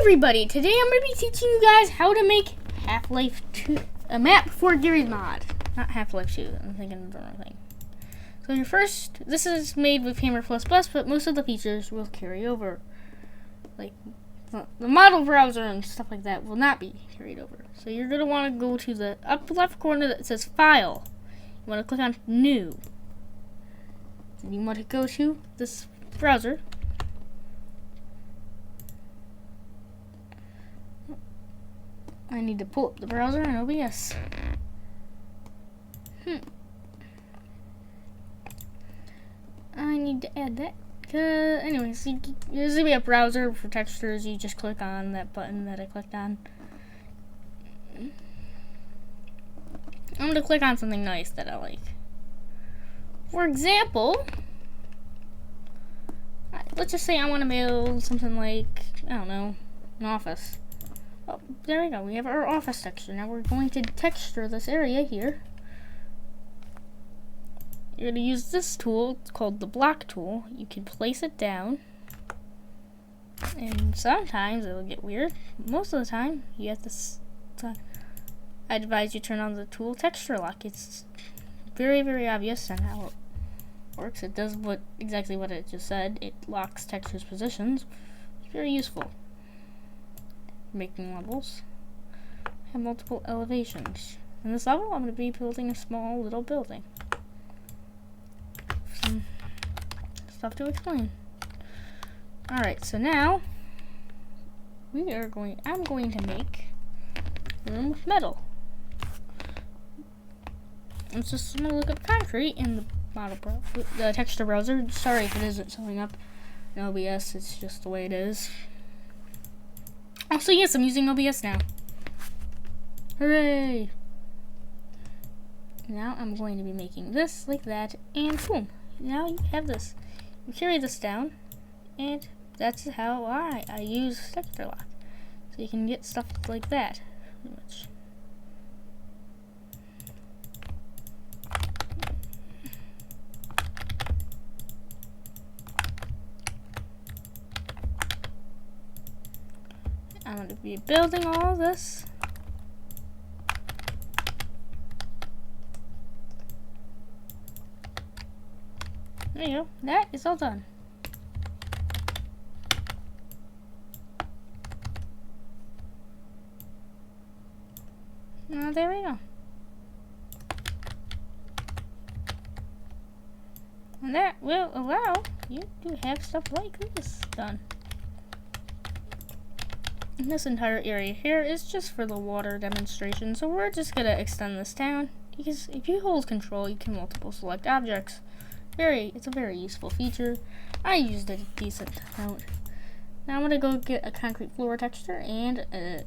everybody! Today I'm going to be teaching you guys how to make Half-Life 2, a map for Gmod. Not Half-Life 2, I'm thinking of the wrong thing. So this is made with Hammer++, but most of the features will carry over. Like, the model browser and stuff like that will not be carried over. So you're going to want to go to the upper left corner that says File. You want to click on New. And you want to go to this browser. I need to pull up the browser in OBS. I need to add that. Anyways, there's going to be a browser for textures. You just click on that button that I clicked on. I'm going to click on something nice that I like. For example, let's just say I want to build something like, I don't know, an office. Oh, there we go. We have our office texture. Now we're going to texture this area here. You're going to use this tool. It's called the block tool. You can place it down. And sometimes it'll get weird. Most of the time, you have this. I advise you turn on the tool texture lock. It's very, very obvious on how it works. It does exactly what it just said. It locks textures positions. It's very useful. Making levels. Have multiple elevations. In this level, I'm going to be building a small little building. Some stuff to explain. Alright, so now I'm going to make a room with metal. I'm just going to look up concrete in the texture browser. Sorry if it isn't showing up in OBS, it's just the way it is. Also, yes, I'm using OBS now. Hooray! Now I'm going to be making this like that, and boom. Now you have this. You carry this down, and that's how I use texture lock. So you can get stuff like that. Pretty much. I'm going to be building all this. There you go. That is all done. Now there we go. And that will allow you to have stuff like this done. And this entire area here is just for the water demonstration, so we're just going to extend this down, because if you hold control, you can multiple select objects. It's a very useful feature. I used it a decent amount. Now I'm going to go get a concrete floor texture and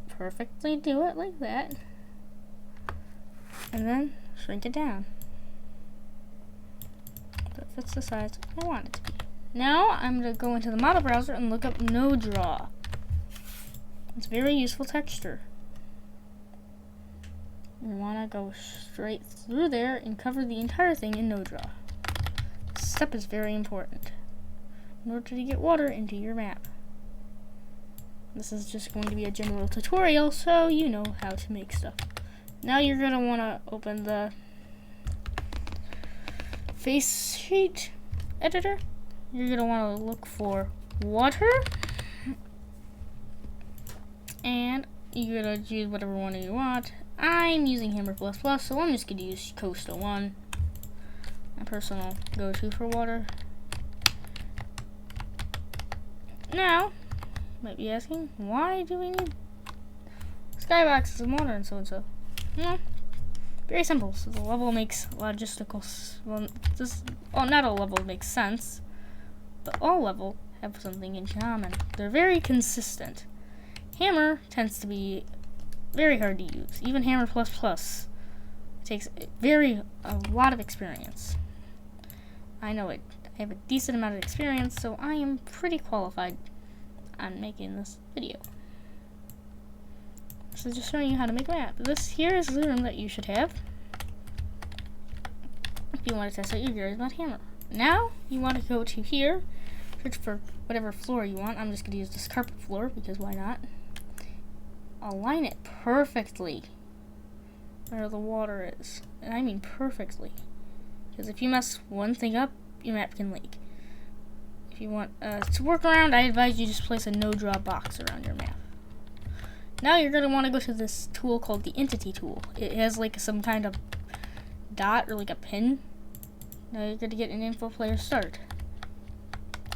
perfectly do it like that. And then shrink it down. So it fits the size I want it to be. Now I'm going to go into the model browser and look up node draw. It's a very useful texture. You want to go straight through there and cover the entire thing in node draw. This step is very important in order to get water into your map. This is just going to be a general tutorial, so you know how to make stuff. Now you're going to want to open the face sheet editor. You're going to want to look for water. And you're going to use whatever one you want. I'm using Hammer++, so I'm just going to use Coastal 1. My personal go-to for water. Now, you might be asking, why do we need skyboxes and water and so-and-so? Well, very simple. So the level makes logistical... Well, not all level makes sense, but all level have something in common. They're very consistent. Hammer tends to be very hard to use. Even Hammer++ takes a lot of experience. I know it. I have a decent amount of experience, so I am pretty qualified on making this video. So just showing you how to make a map. This here is the room that you should have if you want to test out your Gmod hammer. Now you want to go to here, search for whatever floor you want. I'm just going to use this carpet floor because why not? align it perfectly where the water is. And I mean perfectly. Because if you mess one thing up, your map can leak. If you want to work around, I advise you just place a no-draw box around your map. Now you're going to want to go to this tool called the Entity tool. It has like some kind of dot or like a pin. Now you're going to get an info player start.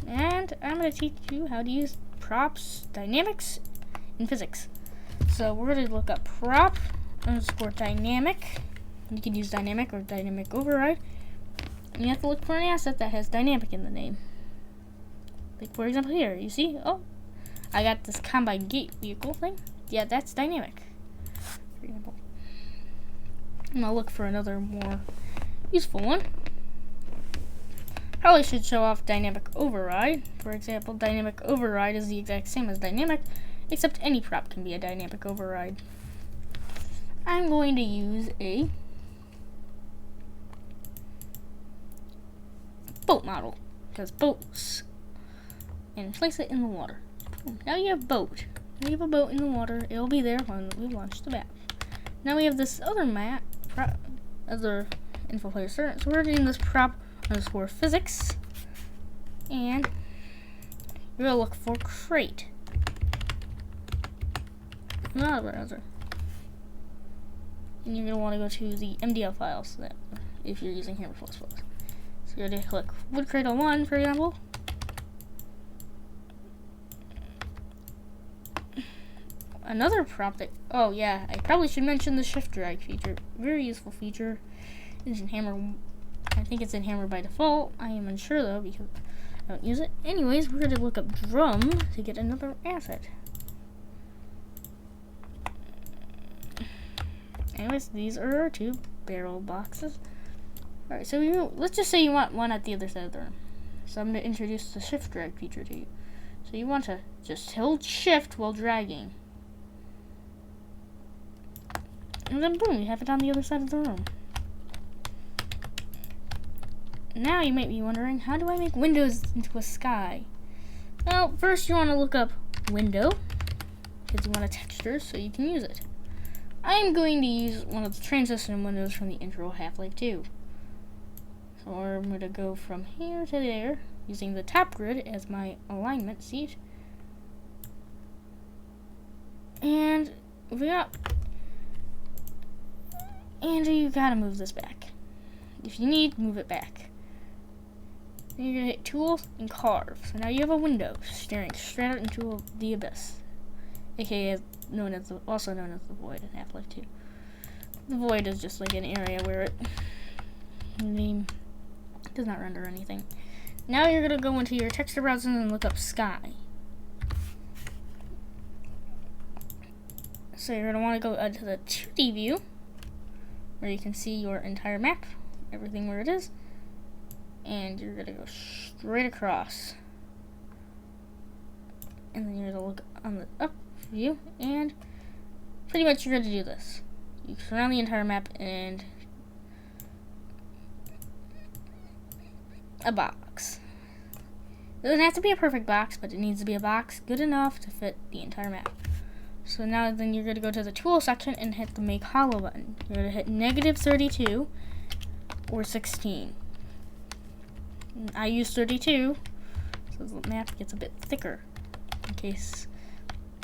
And I'm going to teach you how to use props, dynamics, and physics. So we're going to look up prop underscore dynamic. You can use dynamic or dynamic override. And you have to look for an asset that has dynamic in the name. Like for example here, you see, oh, I got this combine gate vehicle thing. Yeah, that's dynamic. For example. I'm going to look for another more useful one. Probably should show off dynamic override. For example, dynamic override is the exact same as dynamic, except any prop can be a dynamic override. I'm going to use a boat model, because boats, and place it in the water. Now you have boat. Now you have a boat in the water. It'll be there when we launch the map. Now we have this other map, other info player start. So we're doing this prop underscore physics, and you're gonna look for crate. Another browser. And you're gonna want to go to the MDL files that if you're using Hammer++. So you're gonna click wood cradle 1, for example. Another prop that, oh yeah, I probably should mention the shift drag feature. Very useful feature. It's in Hammer. I think it's in Hammer by default. I am unsure though because I don't use it. Anyways, we're gonna look up drum to get another asset. Anyways, these are our two barrel boxes. Alright, so let's just say you want one at the other side of the room. So I'm going to introduce the shift drag feature to you. So you want to just hold shift while dragging. And then boom, you have it on the other side of the room. Now you might be wondering, how do I make windows into a sky? Well, first you want to look up window, because you want a texture so you can use it. I'm going to use one of the train system windows from the intro Half-Life 2. So I'm going to go from here to there, using the top grid as my alignment seat. And you gotta move this back. If you need, move it back. Then you're gonna hit Tools and Carve. So now you have a window staring straight out into the abyss, aka also known as the Void in Half-Life 2. The Void is just like an area where it does not render anything. Now you're gonna go into your texture browser and look up sky. So you're gonna want to go to the 2D view, where you can see your entire map, everything where it is, and you're gonna go straight across. And then you're gonna look on the up view, and pretty much you're gonna do this. You surround the entire map and a box. It doesn't have to be a perfect box, but it needs to be a box good enough to fit the entire map. So now then you're going to go to the tool section and hit the make hollow button. You're going to hit -32 or 16. I use 32 so the map gets a bit thicker in case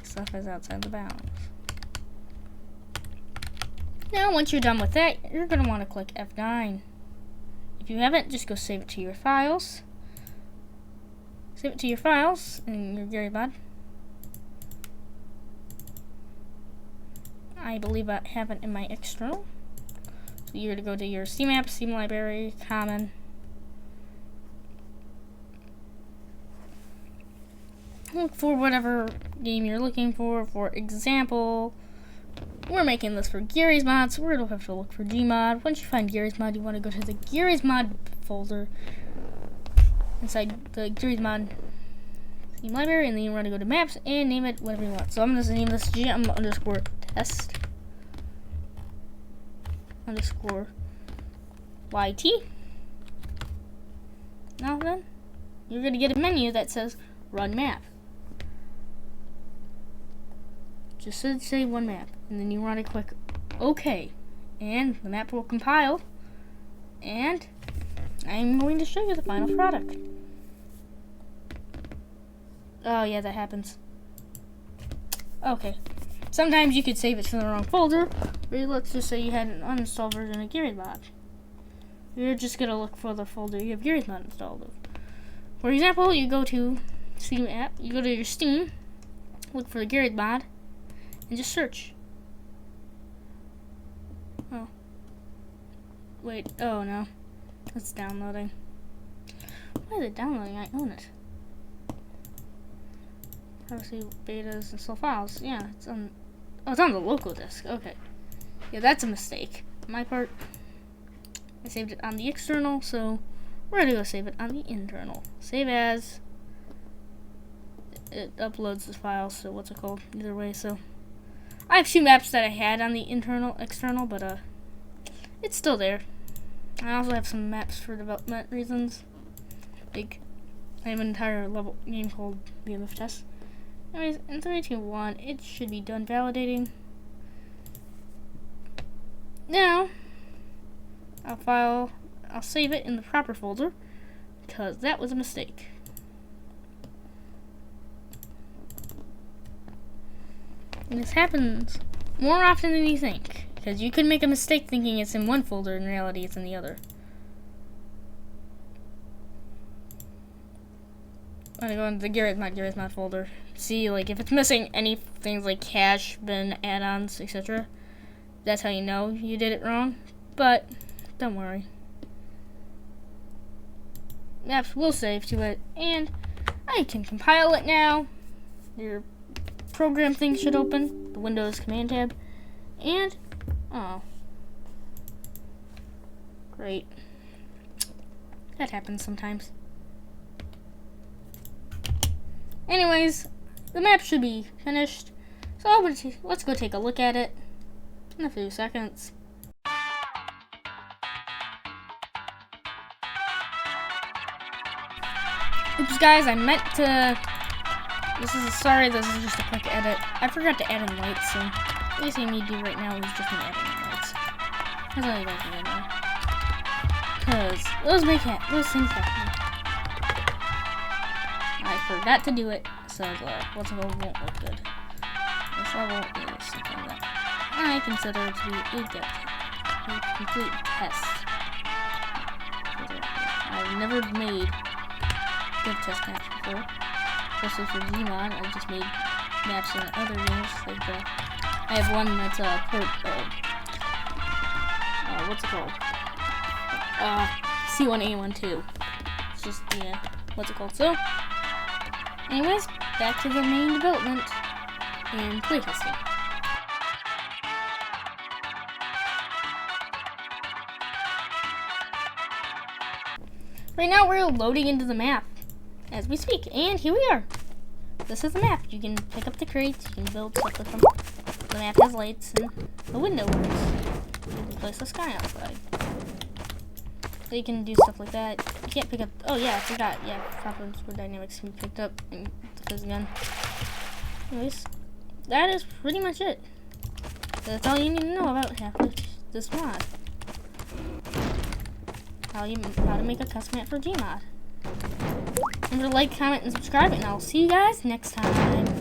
stuff is outside the bounds. Now once you're done with that, you're going to want to click F9. If you haven't, just go save it to your files. Save it to your files in your Gmod. I believe I have it in my external. So you're going to go to your CMap, Steam Library, Common. Look for whatever game you're looking for. For example, we're making this for Gary's Mod, so we're going to have to look for Gmod. Once you find Gary's Mod, you want to go to the Gary's Mod folder inside the Gary's Mod Steam Library, and then you want to go to Maps and name it whatever you want. So I'm going to name this gm_test _YT. Now then, you're going to get a menu that says Run Map. Just say one map, and then you run a quick OK, and the map will compile, and I'm going to show you the final product. Oh yeah, that happens. Okay. Sometimes you could save it to the wrong folder, or let's just say you had an uninstalled version of Gmod. You're just going to look for the folder you have Gmod installed of. For example, you go to Steam app, you go to your Steam, look for the Gmod, and just search. Oh. Wait, oh no. It's downloading. Why is it downloading? I own it. Privacy betas and slow files. Yeah, it's on. Oh, it's on the local disk. Okay. Yeah, that's a mistake. My part. I saved it on the external, so we're gonna go save it on the internal. Save as. It uploads the file, so what's it called? Either way, so I have 2 maps that I had on the external, but it's still there. I also have some maps for development reasons. Like, I have an entire level game called the MF Test. Anyways, in 3, 2, 1, it should be done validating. Now, I'll save it in the proper folder, because that was a mistake. And this happens more often than you think, because you could make a mistake thinking it's in one folder, in reality it's in the other. I'm gonna go into the Gmod folder. See, like, if it's missing any things like cache, bin, add-ons, etc. That's how you know you did it wrong. But don't worry. Maps will save to it, and I can compile it now. Your program thing should open, the Windows command tab, and oh, great. That happens sometimes. Anyways, the map should be finished, so let's go take a look at it in a few seconds. Oops guys, I meant to, this is just a quick edit. I forgot to add in lights, so the only thing I need to do right now is just me adding in lights. That's all you guys need to know. Because those things happen. I forgot to do it, so what's it called won't look good. This level is something that I consider to be a complete test. I've never made good test maps before, especially for Gmod. I just made maps in other games, like I have one that's what's it called? C1A12. It's just what's it called? So, anyways, back to the main development and playtesting. Right now we're loading into the map as we speak, and here we are. This is the map. You can pick up the crates, you can build stuff with them. The map has lights and the window works. You can place the sky outside. So you can do stuff like that. You can't pick up, oh yeah, I forgot. Yeah, proper dynamics can be picked up and the fizz gun. Anyways, that is pretty much it. That's all you need to know about this mod. How to make a custom map for Gmod. Remember to like, comment, and subscribe, and I'll see you guys next time.